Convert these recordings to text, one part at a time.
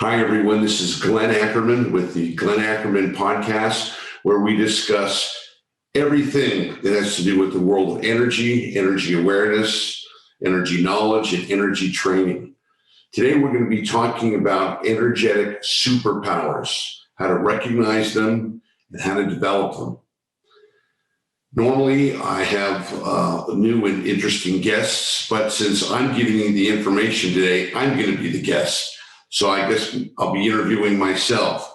Hi, everyone. This is Glenn Ackerman with the Glenn Ackerman podcast, where we discuss everything that has to do with the world of energy, energy awareness, energy knowledge, and energy training. Today, we're going to be talking about energetic superpowers, how to recognize them, and how to develop them. Normally, I have new and interesting guests, but since I'm giving you the information today, I'm going to be the guest. So I guess I'll be interviewing myself.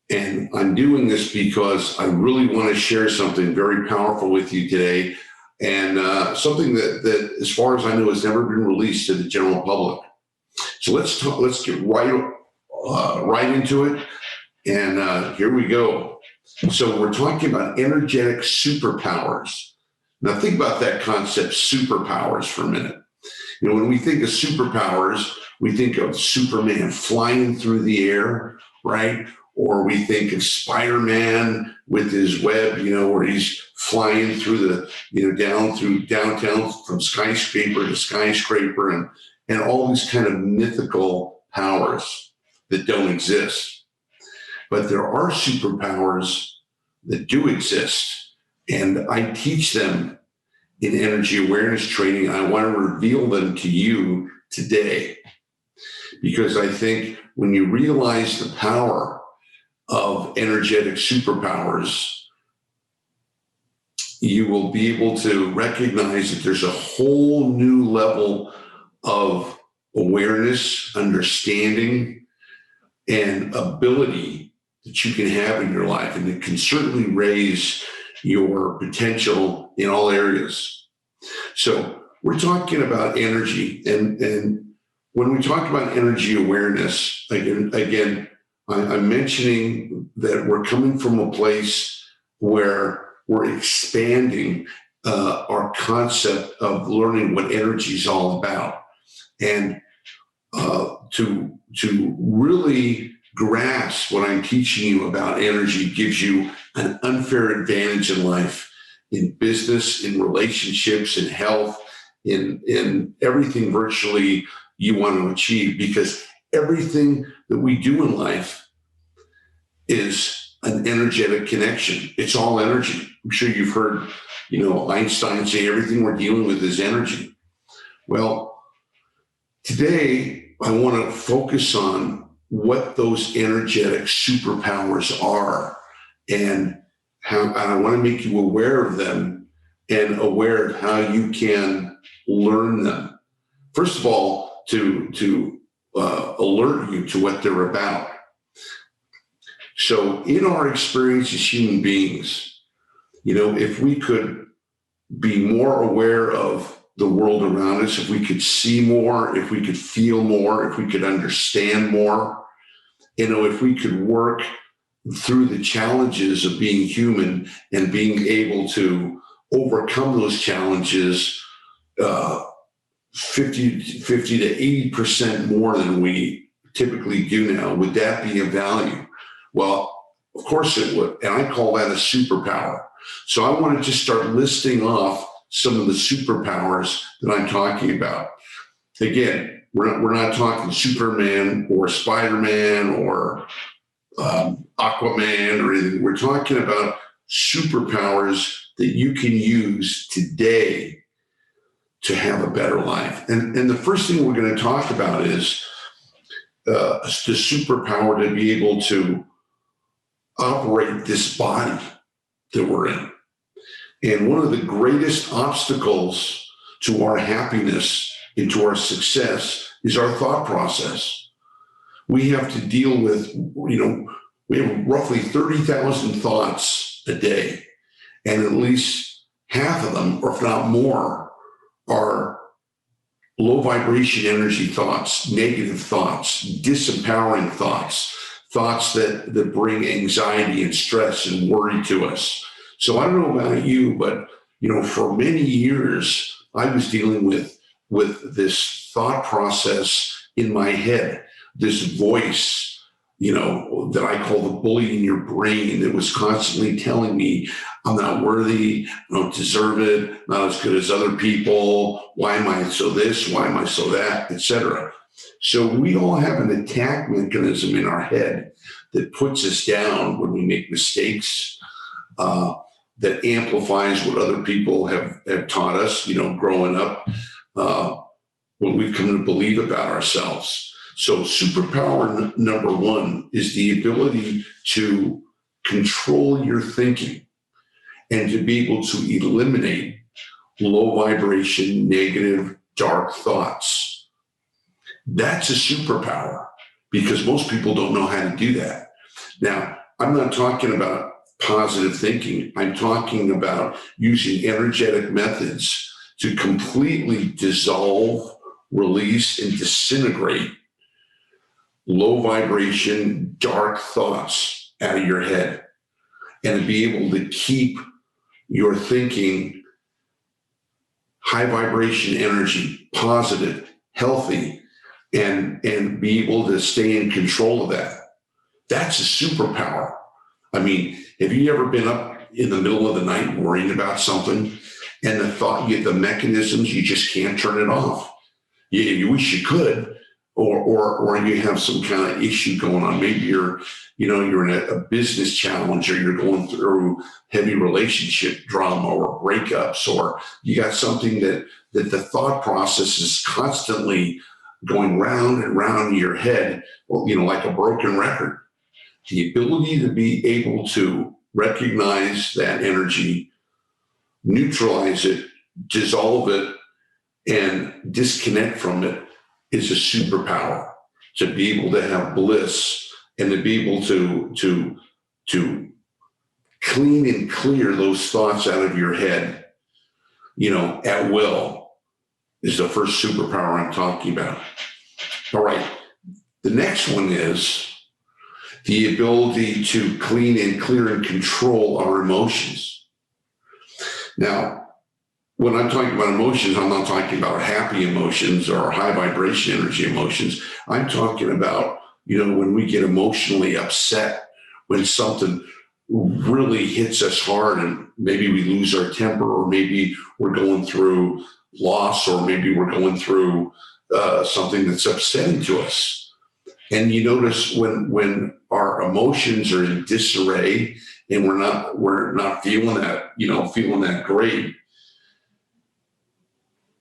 And I'm doing this because I really want to share something very powerful with you today, and something that, as far as I know, has never been released to the general public. So let's get right into it. And here we go. So we're talking about energetic superpowers. Now think about that concept, superpowers, for a minute. You know, when we think of superpowers, we think of Superman flying through the air, right? Or we think of Spider-Man with his web, where he's flying through down through downtown from skyscraper to skyscraper, and all these kind of mythical powers that don't exist. But there are superpowers that do exist, and I teach them in energy awareness training. I want to reveal them to you today, because I think when you realize the power of energetic superpowers, you will be able to recognize that there's a whole new level of awareness, understanding, and ability that you can have in your life. And it can certainly raise your potential in all areas. So we're talking about energy, and when we talk about energy awareness, again, I'm mentioning that we're coming from a place where we're expanding our concept of learning what energy is all about, and to really grasp what I'm teaching you about energy gives you an unfair advantage in life, in business, in relationships, in health, in everything virtually you want to achieve, because everything that we do in life is an energetic connection. It's all energy. I'm sure you've heard, Einstein say everything we're dealing with is energy. Well, today I want to focus on what those energetic superpowers are, and how I want to make you aware of them and aware of how you can learn them. First of all, to alert you to what they're about. So in our experience as human beings, if we could be more aware of the world around us, if we could see more, if we could feel more, if we could understand more, if we could work through the challenges of being human and being able to overcome those challenges 50 to 80% more than we typically do now, would that be of value? Well, of course it would. And I call that a superpower. So I want to just start listing off some of the superpowers that I'm talking about. Again, we're not talking Superman or Spider-Man or Aquaman or anything. We're talking about superpowers that you can use today to have a better life. And the first thing we're going to talk about is the superpower to be able to operate this body that we're in. And one of the greatest obstacles to our happiness and to our success is our thought process. We have to deal with, we have roughly 30,000 thoughts a day, and at least half of them, or if not more, are low vibration energy thoughts, negative thoughts, disempowering thoughts, thoughts that bring anxiety and stress and worry to us. So I don't know about you, but for many years I was dealing with this thought process in my head, this voice, that I call the bully in your brain, that was constantly telling me I'm not worthy, I don't deserve it, not as good as other people, why am I so this, why am I so that, etc. So we all have an attack mechanism in our head that puts us down when we make mistakes, that amplifies what other people have taught us, growing up, what we've come to believe about ourselves. So superpower number one is the ability to control your thinking and to be able to eliminate low vibration, negative, dark thoughts. That's a superpower because most people don't know how to do that. Now, I'm not talking about positive thinking. I'm talking about using energetic methods to completely dissolve, release, and disintegrate low vibration, dark thoughts out of your head, and to be able to keep your thinking high vibration energy, positive, healthy, and be able to stay in control of that. That's a superpower. I mean, have you ever been up in the middle of the night worrying about something and the mechanisms, you just can't turn it off? You wish you could, or you have some kind of issue going on. Maybe you're in a business challenge, or you're going through heavy relationship drama or breakups, or you got something that the thought process is constantly going round and round in your head, like a broken record. The ability to be able to recognize that energy, neutralize it, dissolve it, and disconnect from it is a superpower. To be able to have bliss and to be able to clean and clear those thoughts out of your head, at will, is the first superpower I'm talking about. All right. The next one is the ability to clean and clear and control our emotions. Now, when I'm talking about emotions, I'm not talking about happy emotions or high vibration energy emotions. I'm talking about, when we get emotionally upset, when something really hits us hard and maybe we lose our temper, or maybe we're going through loss, or maybe we're going through something that's upsetting to us. And you notice when our emotions are in disarray and we're not feeling that great,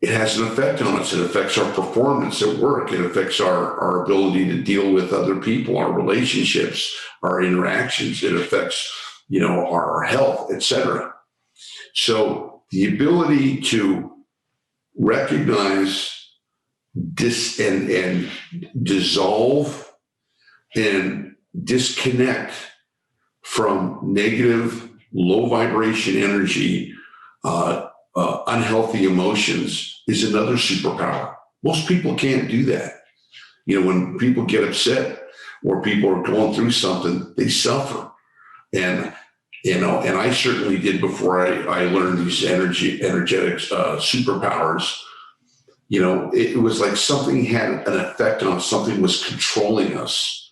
it has an effect on us. It affects our performance at work. It affects our ability to deal with other people, our relationships, our interactions. It affects, our health, etc. So the ability to recognize and dissolve and disconnect from negative, low vibration energy, unhealthy emotions is another superpower. Most people can't do that. When people get upset or people are going through something, they suffer. And I certainly did before I learned these energetic superpowers. It was like something had an effect on us, something was controlling us,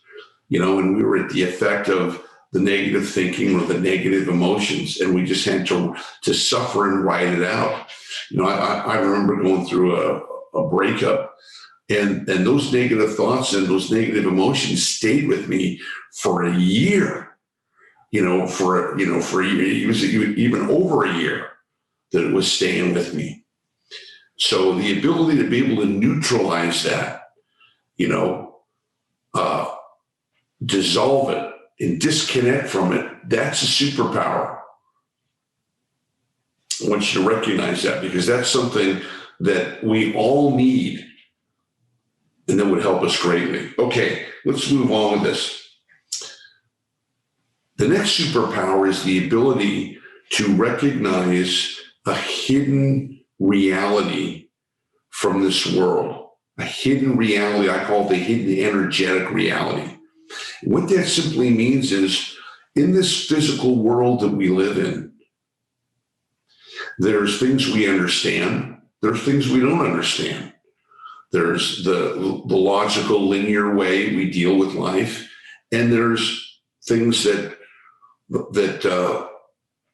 and we were at the effect of the negative thinking or the negative emotions, and we just had to suffer and ride it out. I remember going through a breakup, and those negative thoughts and those negative emotions stayed with me for a year. For a year, it was even over a year that it was staying with me. So the ability to be able to neutralize that, dissolve it and disconnect from it, that's a superpower. I want you to recognize that, because that's something that we all need and that would help us greatly. Okay, let's move on with this. The next superpower is the ability to recognize a hidden reality from this world. A hidden reality, I call it the hidden energetic reality. What that simply means is, in this physical world that we live in, there's things we understand, there's things we don't understand. There's the logical, linear way we deal with life, and there's things that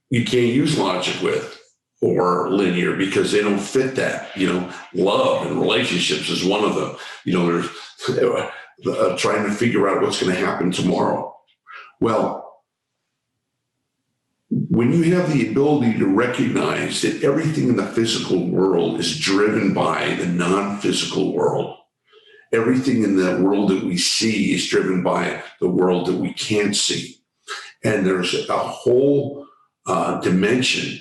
you can't use logic with, or linear because they don't fit that. Love and relationships is one of them. There's trying to figure out what's going to happen tomorrow. Well, when you have the ability to recognize that everything in the physical world is driven by the non-physical world, everything in the world that we see is driven by the world that we can't see. And there's a whole dimension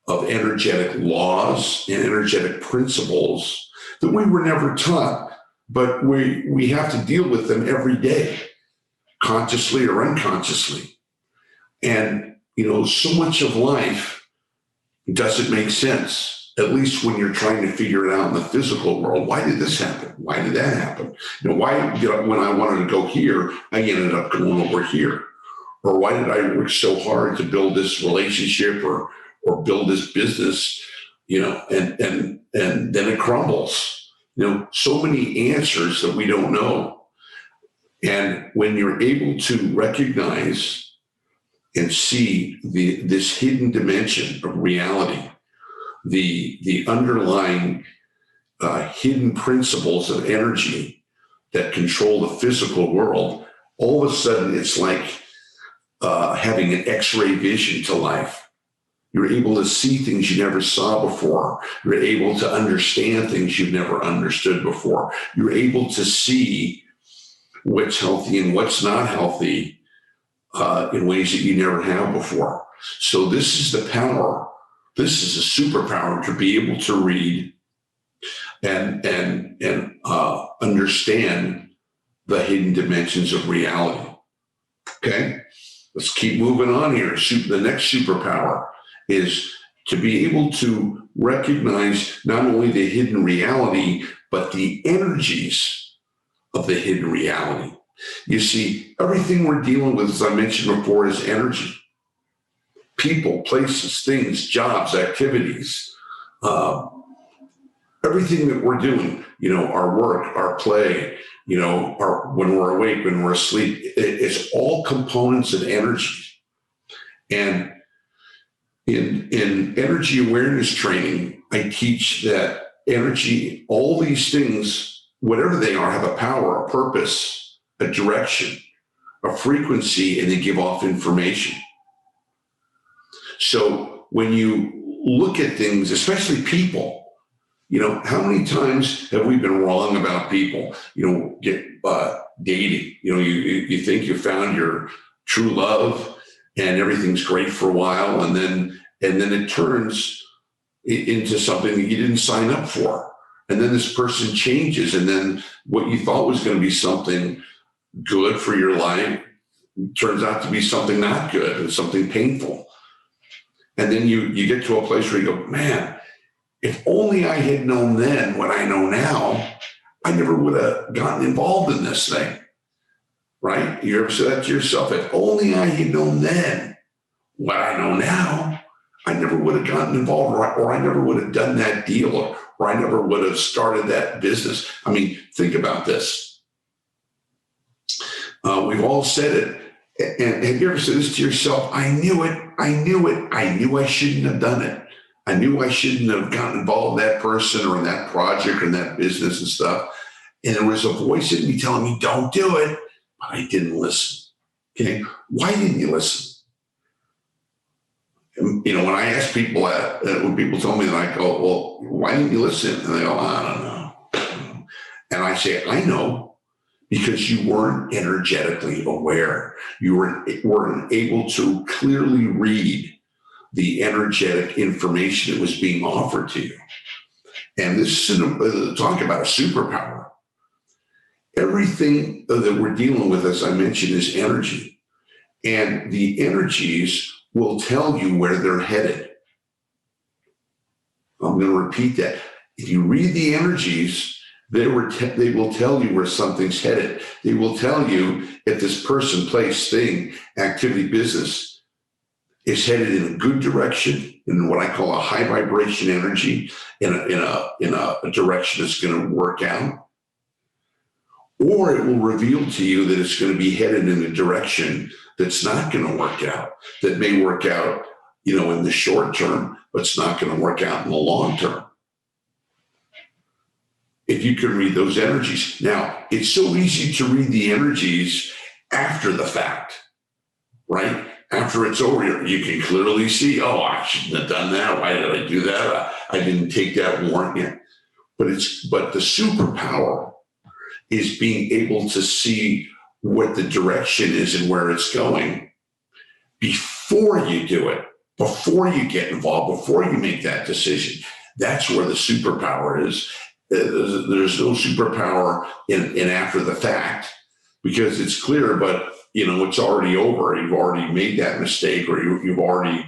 of energetic laws and energetic principles that we were never taught, but we have to deal with them every day, consciously or unconsciously. And, so much of life doesn't make sense, at least when you're trying to figure it out in the physical world. Why did this happen? Why did that happen? Why did when I wanted to go here, I ended up going over here? Or why did I work so hard to build this relationship or build this business, and then it crumbles? So many answers that we don't know. And when you're able to recognize and see this hidden dimension of reality, the underlying hidden principles of energy that control the physical world, all of a sudden it's like having an X-ray vision to life. You're able to see things you never saw before. You're able to understand things you've never understood before. You're able to see what's healthy and what's not healthy in ways that you never have before. So this is the power. This is a superpower to be able to read and understand the hidden dimensions of reality. Okay, let's keep moving on here. The next superpower is to be able to recognize not only the hidden reality, but the energies of the hidden reality. You see, everything we're dealing with, as I mentioned before, is energy. People, places, things, jobs, activities, everything that we're doing, our work, our play, when we're awake, when we're asleep, it's all components of energy. And in energy awareness training, I teach that energy, all these things, whatever they are, have a power, a purpose, a direction, a frequency, and they give off information. So when you look at things, especially people, how many times have we been wrong about people? Dating, you think you found your true love and everything's great for a while, and then it turns into something that you didn't sign up for. And then this person changes, and then what you thought was going to be something good for your life turns out to be something not good and something painful. And then you get to a place where you go, man, if only I had known then what I know now, I never would have gotten involved in this thing, right? You ever said that to yourself? If only I had known then what I know now, I never would have gotten involved, or I never would have done that deal, or I never would have started that business. I mean, think about this. We've all said it. And have you ever said this to yourself? I knew it. I knew I shouldn't have done it. I knew I shouldn't have gotten involved in that person or in that project or in that business and stuff. And there was a voice in me telling me, don't do it. But I didn't listen. Okay. Why didn't you listen? And, when I ask people that, when people tell me that, I go, well, why didn't you listen? And they go, I don't know. And I say, I know. Because you weren't energetically aware. You weren't able to clearly read the energetic information that was being offered to you. And this is talk about a superpower. Everything that we're dealing with, as I mentioned, is energy. And the energies will tell you where they're headed. I'm going to repeat that. If you read the energies, they will tell you where something's headed. They will tell you if this person, place, thing, activity, business is headed in a good direction, in what I call a high vibration energy, in a direction that's going to work out, or it will reveal to you that it's going to be headed in a direction that's not going to work out, that may work out, in the short term, but it's not going to work out in the long term. If you can read those energies. Now, it's so easy to read the energies after the fact, right? After it's over, you can clearly see, oh, I shouldn't have done that. Why did I do that? I didn't take that warning. But the superpower is being able to see what the direction is and where it's going before you do it, before you get involved, before you make that decision. That's where the superpower is. There's no superpower in after the fact, because it's clear, but it's already over. You've already made that mistake, or you've already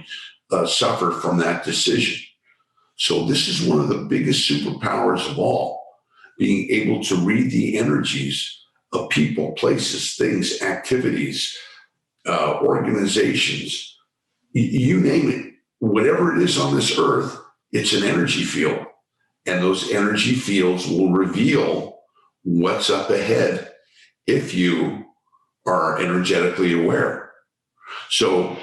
suffered from that decision. So this is one of the biggest superpowers of all, being able to read the energies of people, places, things, activities, organizations, you name it. Whatever it is on this earth, it's an energy field. And those energy fields will reveal what's up ahead if you are energetically aware. So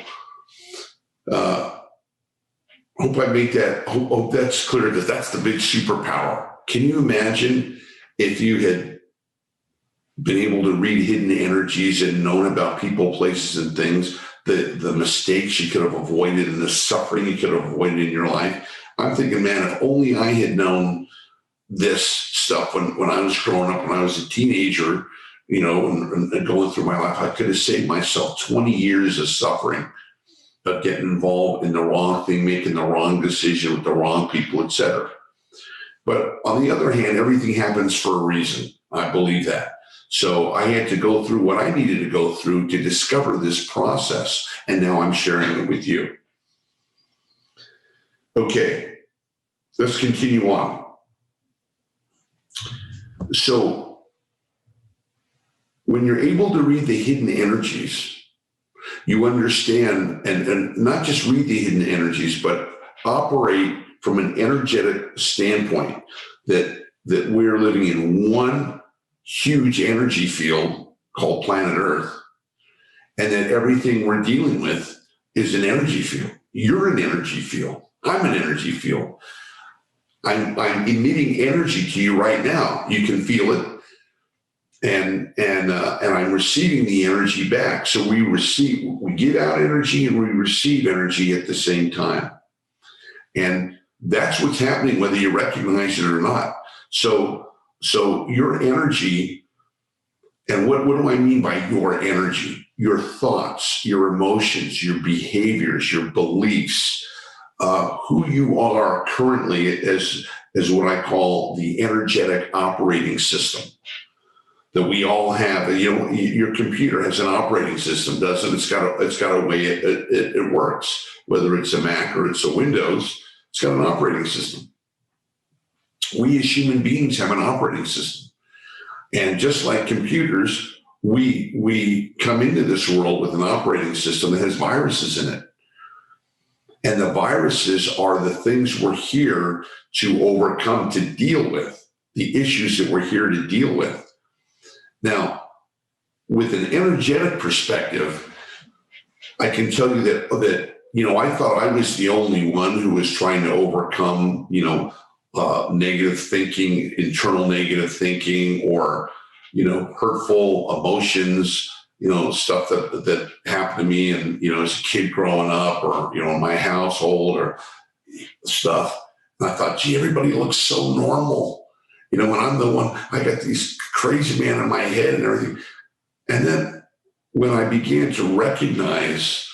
hope I make that, hope that's clear, that that's the big superpower. Can you imagine if you had been able to read hidden energies and known about people, places, and things, the mistakes you could have avoided and the suffering you could have avoided in your life? I'm thinking, man, if only I had known this stuff when I was growing up, when I was a teenager, and going through my life, I could have saved myself 20 years of suffering, of getting involved in the wrong thing, making the wrong decision with the wrong people, etc. But on the other hand, everything happens for a reason. I believe that. So I had to go through what I needed to go through to discover this process, and now I'm sharing it with you. Okay, let's continue on. So when you're able to read the hidden energies, you understand, and not just read the hidden energies, but operate from an energetic standpoint, that we're living in one huge energy field called planet Earth, and that everything we're dealing with is an energy field. You're an energy field. I'm an energy field. I'm emitting energy to you right now. You can feel it, and I'm receiving the energy back. So we give out energy and we receive energy at the same time, and that's what's happening, whether you recognize it or not. So your energy, and what do I mean by your energy? Your thoughts, your emotions, your behaviors, your beliefs. Who you are currently is what I call the energetic operating system that we all have. Your computer has an operating system, doesn't it? It's got a way it works. Whether it's a Mac or it's a Windows, it's got an operating system. We as human beings have an operating system, and just like computers, we come into this world with an operating system that has viruses in it. And the viruses are the things we're here to overcome, to deal with, the issues that we're here to deal with. Now, with an energetic perspective, I can tell you that I thought I was the only one who was trying to overcome, negative thinking, internal negative thinking, or, hurtful emotions, stuff that happened to me, and, as a kid growing up, or, in my household, or stuff. And I thought, gee, everybody looks so normal. When I'm the one, I got these crazy man in my head and everything. And then when I began to recognize,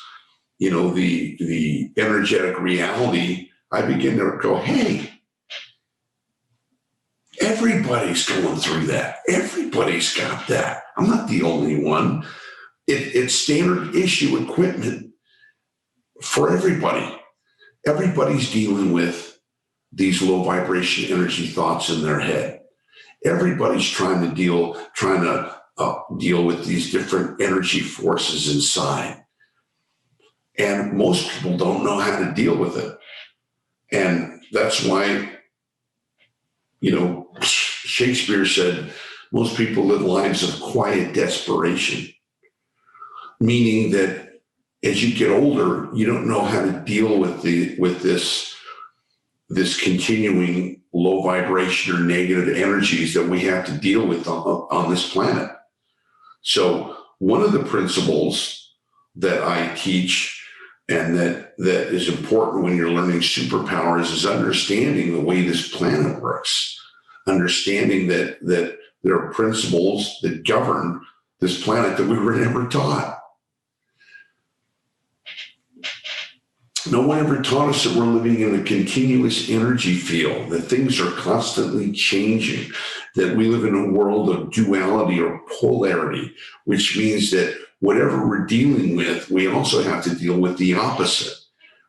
the energetic reality, I began to go, hey, everybody's going through that. Everybody's got that. I'm not the only one. It's standard issue equipment for everybody. Everybody's dealing with these low vibration energy thoughts in their head. Everybody's trying to deal with these different energy forces inside. And most people don't know how to deal with it. And that's why, Shakespeare said, most people live lives of quiet desperation, meaning that as you get older, you don't know how to deal with this this continuing low vibration or negative energies that we have to deal with on this planet. So one of the principles that I teach and that is important when you're learning superpowers is understanding the way this planet works, understanding that there are principles that govern this planet that we were never taught. No one ever taught us that we're living in a continuous energy field, that things are constantly changing, that we live in a world of duality or polarity, which means that whatever we're dealing with, we also have to deal with the opposite,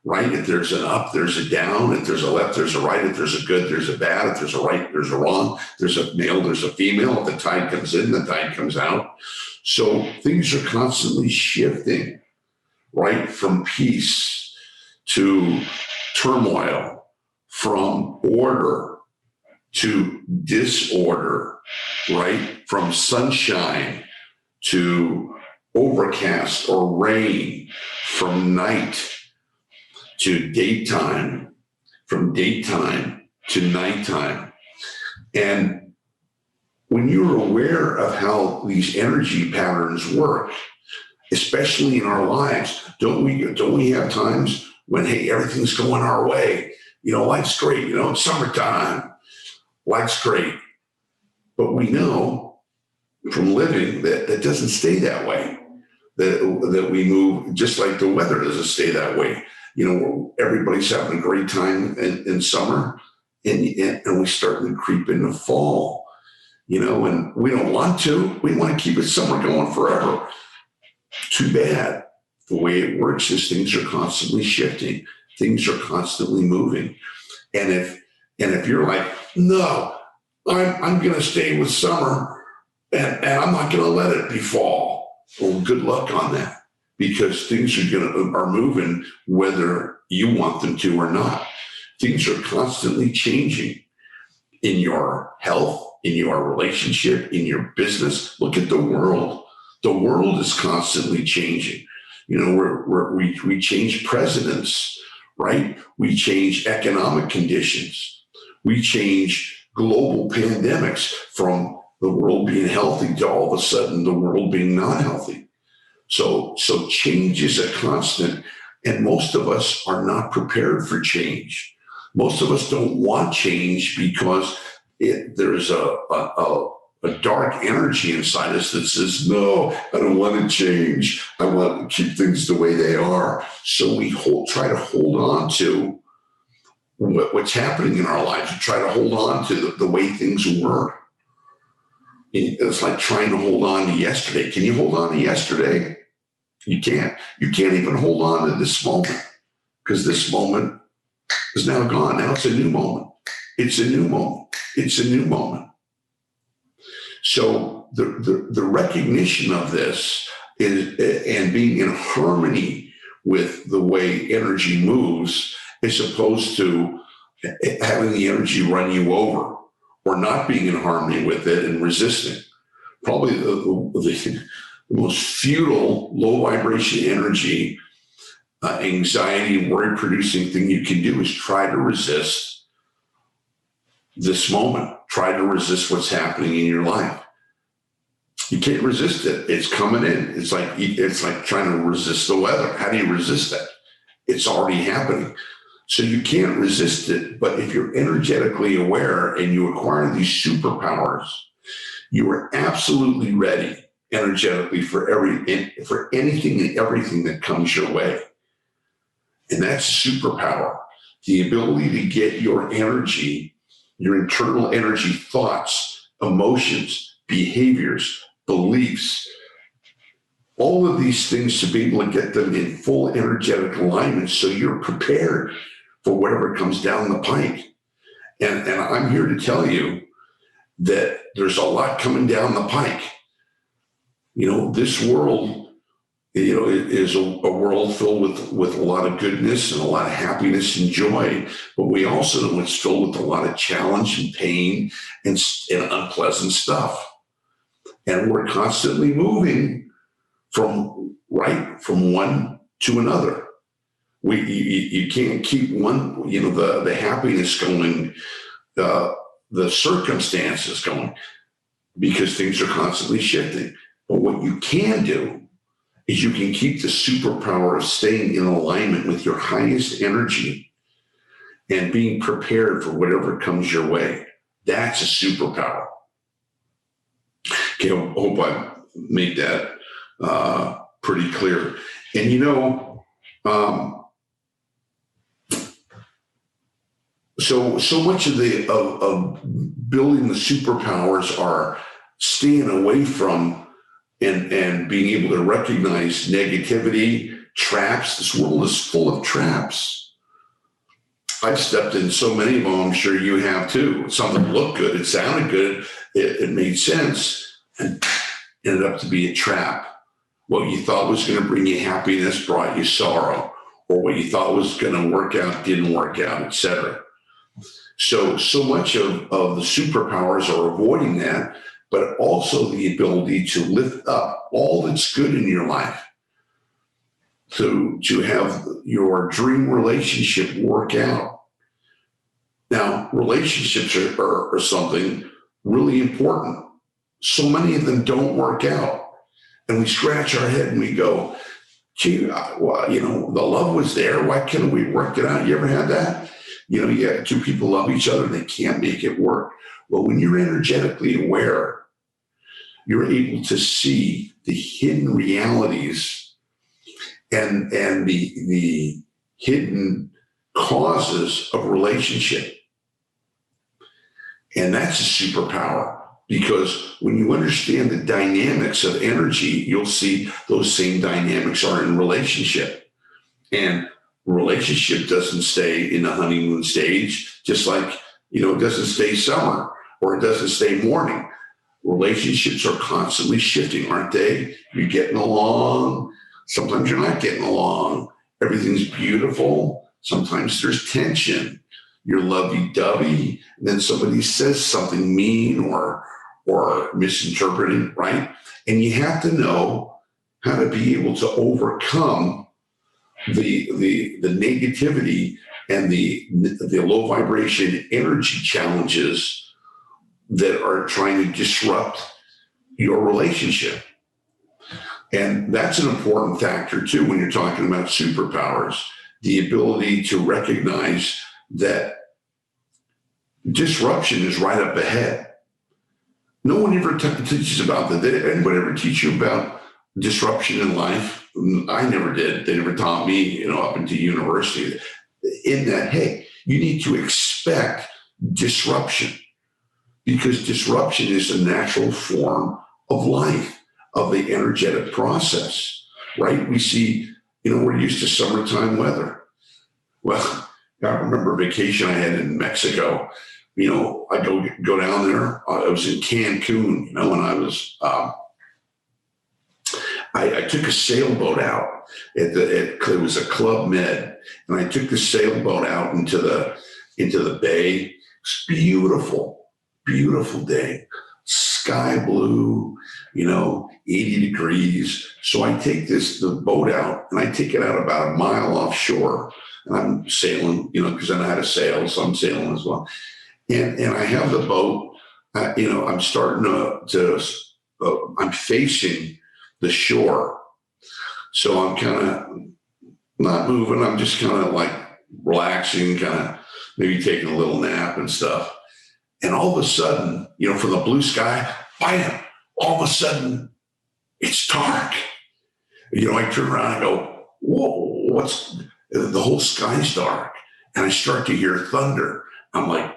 right? If there's an up, there's a down. If there's a left, there's a right. If there's a good, there's a bad. If there's a right, there's a wrong. There's a male, there's a female. If the tide comes in, the tide comes out. So things are constantly shifting, right? From peace to turmoil, from order to disorder, right? From sunshine to overcast or rain, from night to daytime, from daytime to nighttime. And when you're aware of how these energy patterns work, especially in our lives, don't we have times when, hey, everything's going our way? You know, life's great. You know, it's summertime. Life's great. But we know from living that it doesn't stay that way. That we move, just like the weather doesn't stay that way. You know, everybody's having a great time in summer, and we start to creep into fall, you know, and we don't want to. We want to keep it summer going forever. Too bad. The way it works is things are constantly shifting. Things are constantly moving. And if you're like, no, I'm going to stay with summer and I'm not going to let it be fall. Well, good luck on that, because things are moving whether you want them to or not. Things are constantly changing in your health, in your relationship, in your business. Look at the world. The world is constantly changing. You know, we change presidents, right? We change economic conditions. We change global pandemics from the world being healthy to all of a sudden the world being not healthy. So change is a constant, and most of us are not prepared for change. Most of us don't want change because there's a dark energy inside us that says, no, I don't want to change. I want to keep things the way they are. So we try to hold on to what's happening in our lives. We try to hold on to the way things were. It's like trying to hold on to yesterday. Can you hold on to yesterday? You can't. You can't even hold on to this moment, because this moment is now gone. Now it's a new moment. It's a new moment. It's a new moment. So the recognition of this is, and being in harmony with the way energy moves, as opposed to having the energy run you over, or not being in harmony with it and resisting. Probably the most futile, low vibration energy, anxiety, worry producing thing you can do is try to resist this moment. Try to resist what's happening in your life. You can't resist it. It's coming in. It's like trying to resist the weather. How do you resist that? It's already happening. So you can't resist it. But if you're energetically aware and you acquire these superpowers, you are absolutely ready energetically for anything and everything that comes your way. And that's superpower. The ability to get your energy, your internal energy, thoughts, emotions, behaviors, beliefs, all of these things, to be able to get them in full energetic alignment so you're prepared for whatever comes down the pike. And I'm here to tell you that there's a lot coming down the pike. You know, this world, you know, is a world filled with a lot of goodness and a lot of happiness and joy, but we also know it's filled with a lot of challenge and pain and unpleasant stuff. And we're constantly moving from one to another. You can't keep one, the happiness going, the circumstances going, because things are constantly shifting. But what you can do is you can keep the superpower of staying in alignment with your highest energy and being prepared for whatever comes your way. That's a superpower. Okay, I hope I made that pretty clear. And so much of building the superpowers are staying away from and being able to recognize negativity, traps. This world is full of traps. I've stepped in so many of them. I'm sure you have too. Something looked good, it sounded good, it made sense, and ended up to be a trap. What you thought was going to bring you happiness brought you sorrow, or what you thought was going to work out didn't work out, etc. So much of the superpowers are avoiding that, but also the ability to lift up all that's good in your life, to have your dream relationship work out. Now, relationships are something really important. So many of them don't work out. And we scratch our head and we go, gee, the love was there. Why couldn't we work it out? You ever had that? Two people love each other, they can't make it work. Well, when you're energetically aware, you're able to see the hidden realities and the hidden causes of relationship. And that's a superpower, because when you understand the dynamics of energy, you'll see those same dynamics are in relationship. And relationship doesn't stay in the honeymoon stage, just like, it doesn't stay summer or it doesn't stay morning. Relationships are constantly shifting, aren't they? You're getting along. Sometimes you're not getting along. Everything's beautiful. Sometimes there's tension. You're lovey-dovey, and then somebody says something mean or misinterpreted, right? And you have to know how to be able to overcome the negativity and the low vibration energy challenges that are trying to disrupt your relationship. And that's an important factor too when you're talking about superpowers, the ability to recognize that disruption is right up ahead. No one ever teaches about that. Did anybody ever teach you about disruption in life? I never did. They never taught me, up into university. In that, hey, you need to expect disruption, because disruption is a natural form of life, of the energetic process, right? We see, we're used to summertime weather. Well, I remember a vacation I had in Mexico. I go down there. I was in Cancun, and I was, I took a sailboat out. It was a Club Med, and I took the sailboat out into the bay. It's beautiful day, sky blue, 80 degrees. So I take the boat out, and I take it out about a mile offshore, and I'm sailing, because I know how to sail, so I'm sailing as well. And I have the boat, I'm starting I'm facing the shore. So I'm kind of not moving. I'm just kind of like relaxing, kind of maybe taking a little nap and stuff. And all of a sudden, from the blue sky, bam, all of a sudden it's dark. I turn around and go, whoa, the whole sky's dark. And I start to hear thunder. I'm like,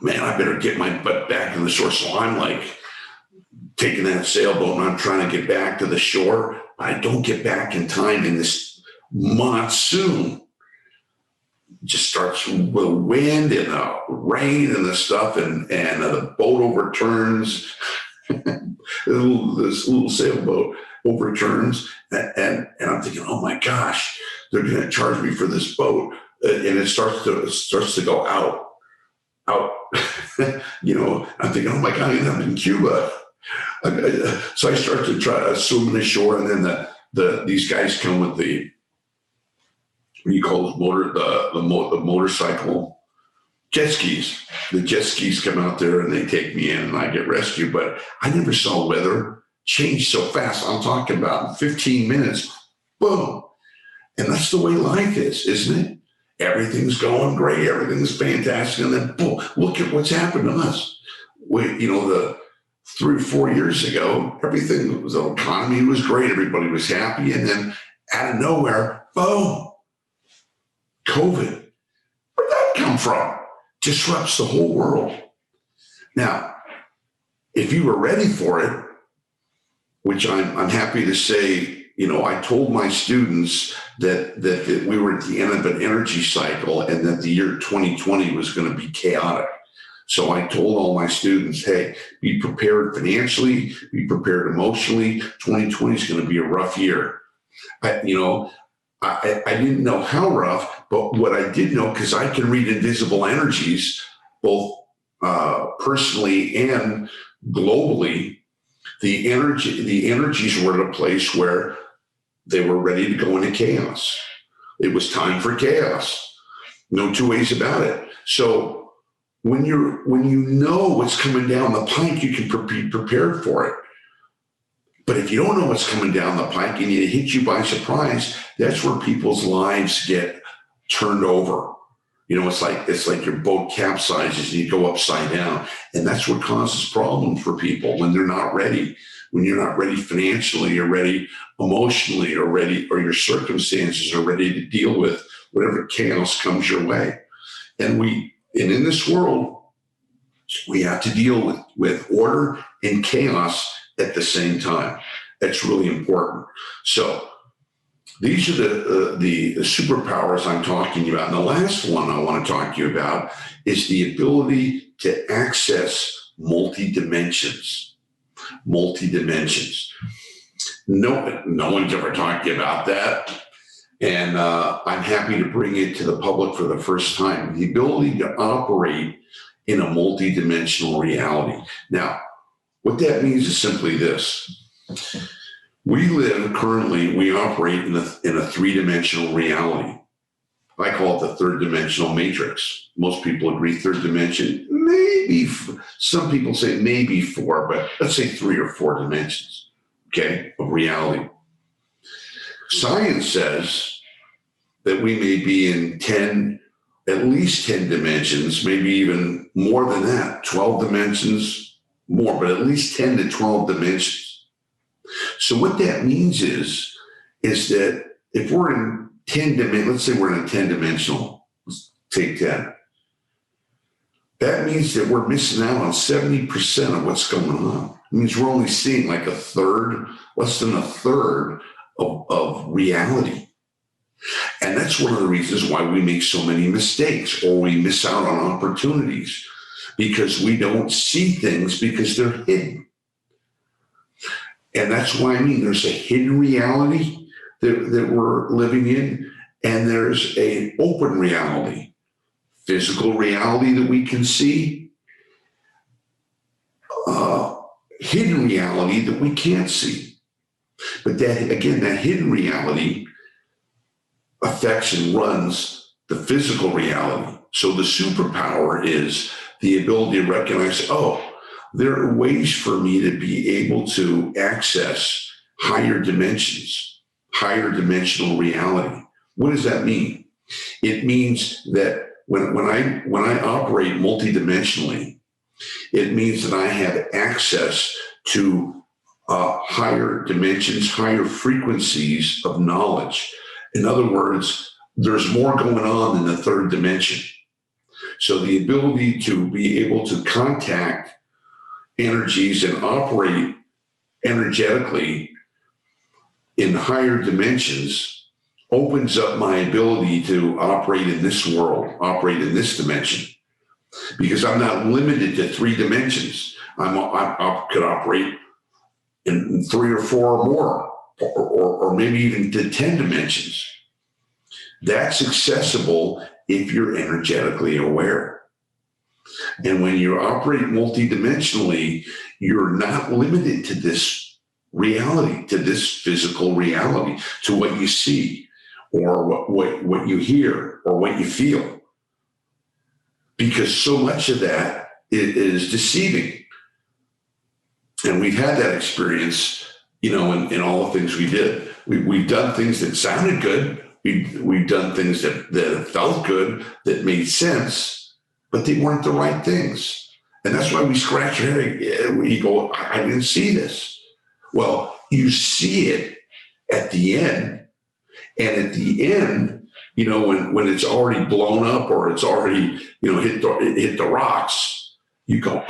man, I better get my butt back in the shore. So I'm like taking that sailboat, and I'm trying to get back to the shore. But I don't get back in time, in this monsoon just starts with the wind and the rain and the stuff, and the boat overturns. This little sailboat overturns, and I'm thinking, oh my gosh, they're going to charge me for this boat, and it starts to go out. I'm thinking, oh my God, I'm in Cuba. So I start to try to swim in the shore, and then these guys come with the what do you call those the motorcycle jet skis. The jet skis come out there and they take me in and I get rescued. But I never saw weather change so fast. I'm talking about in 15 minutes, boom. And that's the way life is, isn't it? Everything's going great. Everything's fantastic. And then boom, look at what's happened to us. The 3 or 4 years ago, everything was, the economy was great. Everybody was happy. And then out of nowhere, boom, COVID. Where'd that come from? Disrupts the whole world. Now, if you were ready for it, which I'm happy to say, I told my students that we were at the end of an energy cycle and that the year 2020 was going to be chaotic. So I told all my students, hey, be prepared financially, be prepared emotionally. 2020 is going to be a rough year. I didn't know how rough, but what I did know, because I can read invisible energies, both personally and globally, the energies were at a place where they were ready to go into chaos. It was time for chaos. No two ways about it. So when you know what's coming down the pike, you can be prepared for it. But if you don't know what's coming down the pike and it hits you by surprise, that's where people's lives get turned over. It's like your boat capsizes and you go upside down. And that's what causes problems for people when they're not ready. When you're not ready financially or ready emotionally or your circumstances are ready to deal with whatever chaos comes your way. And in this world, we have to deal with order and chaos at the same time. That's really important. So these are the superpowers I'm talking about. And the last one I want to talk to you about is the ability to access multi-dimensions. Multi-dimensions. No one's ever talked to you about that. And I'm happy to bring it to the public for the first time. The ability to operate in a multi-dimensional reality. Now, what that means is simply this. We operate in a three-dimensional reality. I call it the third dimensional matrix. Most people agree third dimension, maybe, some people say maybe 4, but let's say 3 or 4 dimensions, okay, of reality. Science says that we may be in at least 10 dimensions, maybe even more than that, 12 dimensions more, but at least 10 to 12 dimensions. So what that means is that if we're in 10 dimensions, let's say we're in a 10 dimensional, let's take 10. That means that we're missing out on 70% of what's going on. It means we're only seeing like less than a third of reality. And that's one of the reasons why we make so many mistakes or we miss out on opportunities, because we don't see things because they're hidden. And that's why there's a hidden reality that we're living in, and there's an open reality, physical reality that we can see, hidden reality that we can't see. But that hidden reality affects and runs the physical reality. So the superpower is the ability to recognize, there are ways for me to be able to access higher dimensions, higher dimensional reality. What does that mean? It means that when I operate multidimensionally, it means that I have access to higher dimensions, higher frequencies of knowledge. In other words, there's more going on in the third dimension. So the ability to be able to contact energies and operate energetically in higher dimensions opens up my ability to operate in this world, operate in this dimension, because I'm not limited to 3 dimensions. I could operate in 3 or 4 or more, or maybe even to 10 dimensions. That's accessible if you're energetically aware. And when you operate multidimensionally, you're not limited to this reality, to this physical reality, to what you see. or what you hear or what you feel, because so much of that is deceiving. And we've had that experience, in all the things we did. We've done things that sounded good. We've done things that felt good, that made sense, but they weren't the right things. And that's why we scratch our head. We go, I didn't see this. Well, you see it at the end. And at the end, when it's already blown up or it's already, hit the rocks, you go,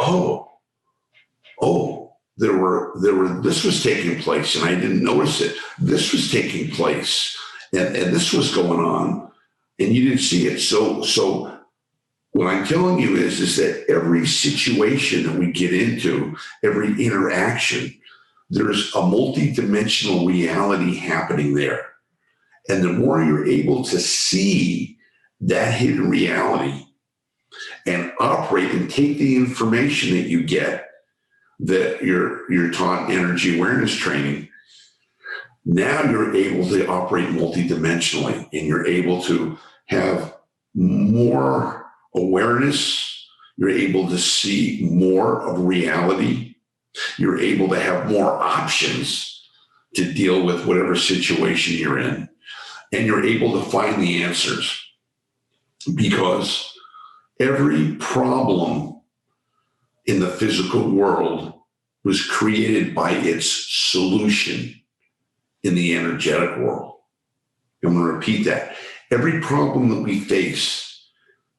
this was taking place and I didn't notice it. This was taking place and this was going on and you didn't see it. So what I'm telling you is that every situation that we get into, every interaction, there's a multidimensional reality happening there. And the more you're able to see that hidden reality and operate and take the information that you get, that you're taught energy awareness training, now you're able to operate multidimensionally and you're able to have more awareness. You're able to see more of reality. You're able to have more options to deal with whatever situation you're in. And you're able to find the answers, because every problem in the physical world was created by its solution in the energetic world. I'm going to repeat that. Every problem that we face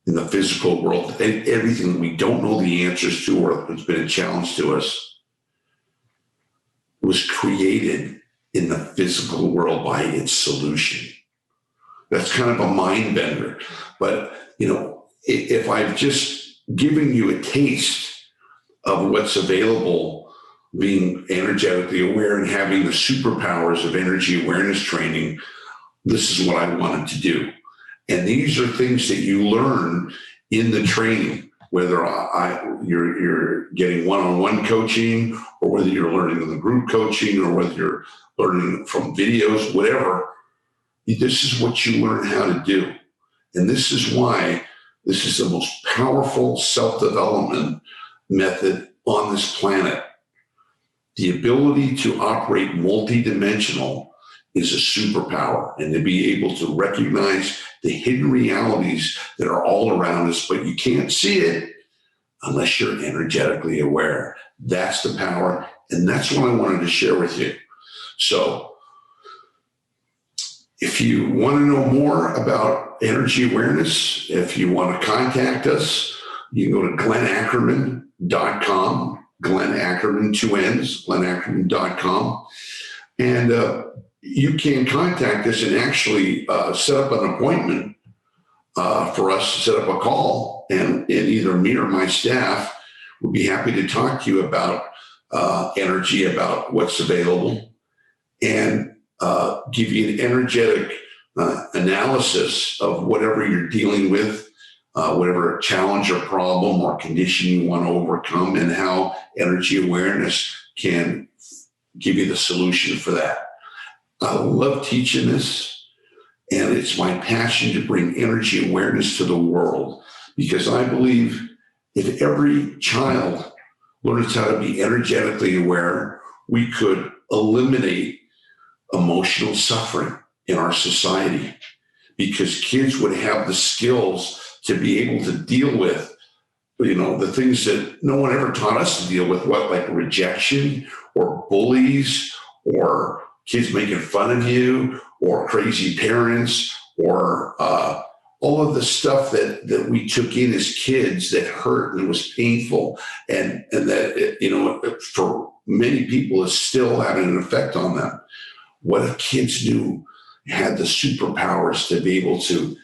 in the physical world, and everything that we don't know the answers to or that's been a challenge to us, was created in the physical world by its solution. That's kind of a mind bender. But, if I've just given you a taste of what's available, being energetically aware and having the superpowers of energy awareness training, this is what I wanted to do. And these are things that you learn in the training, whether you're getting one-on-one coaching, or whether you're learning in the group coaching, or whether you're learning from videos, whatever. This is what you learn how to do. And this is why this is the most powerful self-development method on this planet. The ability to operate multidimensional is a superpower, and to be able to recognize the hidden realities that are all around us, but you can't see it unless you're energetically aware. That's the power, and that's what I wanted to share with you. So if you want to know more about energy awareness, if you want to contact us, you can go to glennackerman.com, Glenn Ackerman, 2 N's, glennackerman.com. And you can contact us and actually set up an appointment for us to set up a call. And either me or my staff would be happy to talk to you about energy, about what's available, and give you an energetic analysis of whatever you're dealing with, whatever challenge or problem or condition you want to overcome, and how energy awareness can give you the solution for that. I love teaching this, and it's my passion to bring energy awareness to the world, because I believe if every child learns how to be energetically aware, we could eliminate emotional suffering in our society, because kids would have the skills to be able to deal with, the things that no one ever taught us to deal with, like rejection or bullies or kids making fun of you or crazy parents or all of the stuff that we took in as kids that hurt and was painful, and that, for many people is still having an effect on them. What if kids had the superpowers to be able to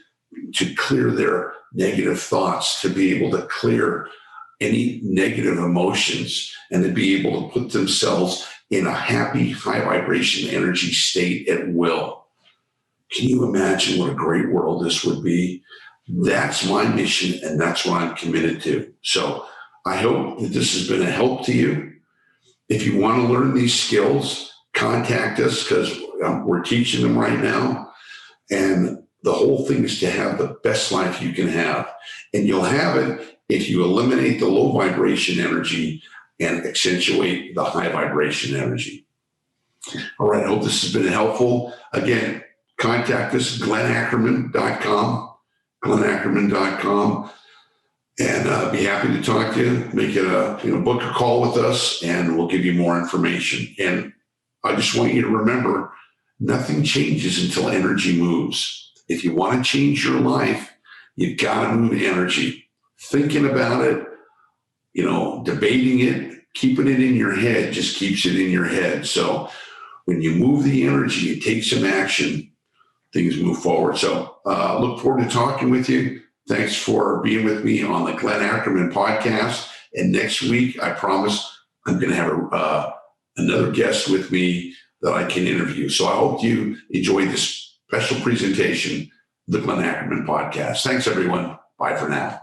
clear their negative thoughts, to be able to clear any negative emotions, and to be able to put themselves in a happy, high vibration energy state at will? Can you imagine what a great world this would be? That's my mission, and that's what I'm committed to. So I hope that this has been a help to you. If you want to learn these skills, contact us, because we're teaching them right now. And the whole thing is to have the best life you can have. And you'll have it if you eliminate the low vibration energy and accentuate the high vibration energy. All right, I hope this has been helpful. Again, contact us, glennackerman.com, glennackerman.com, and be happy to talk to you. Make it book a call with us, and we'll give you more information. And I just want you to remember, nothing changes until energy moves. If you want to change your life, you've got to move energy. Thinking about it, debating it, keeping it in your head just keeps it in your head. So when you move the energy and take some action, things move forward. So look forward to talking with you. Thanks for being with me on the Glenn Ackerman podcast. And next week, I promise I'm going to have another guest with me that I can interview. So I hope you enjoyed this special presentation, the Glenn Ackerman podcast. Thanks, everyone. Bye for now.